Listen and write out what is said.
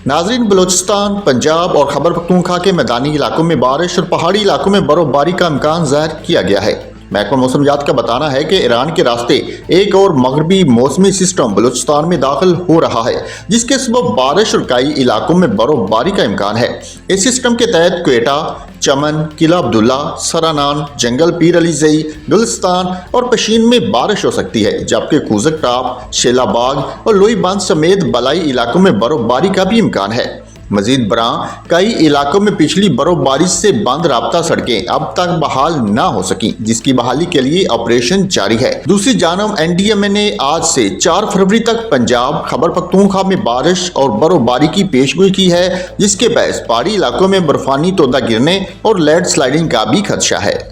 नाजरीन, बलूचिस्तान, पंजाब और खैबर पख्तूनख्वा के मैदानी इलाकों में बारिश और पहाड़ी इलाकों में बर्फबारी का इम्कान ज़ाहिर किया गया है। महकमा मौसमियात का बताना है कि ईरान के रास्ते एक और मगरबी मौसमी सिस्टम बलूचिस्तान में दाखिल हो रहा है, जिसके सबब बारिश और कई इलाकों में बर्फबारी का इम्कान है। इस सिस्टम के तहत क्वेटा, चमन, किला अब्दुल्ला, सरानान, जंगल पीर अली जई, गुलिस्तान और पशीन में बारिश हो सकती है, जबकि कूजक टाप, शेलाबाग और लोई बांध समेत बलाई इलाकों में बर्फबारी का भी इम्कान है। मजीद बरां कई इलाकों में पिछली बर्फबारी से बंद राब्ता सड़कें अब तक बहाल न हो सकी, जिसकी बहाली के लिए ऑपरेशन जारी है। दूसरी जानब NDMA ने आज से 4 फरवरी तक पंजाब, खैबर पख्तूनख्वा में बारिश और बर्फबारी की पेशगोई की है, जिसके बायस पहाड़ी इलाकों में बर्फानी तोदा गिरने और लैंड स्लाइडिंग का भी खदशा है।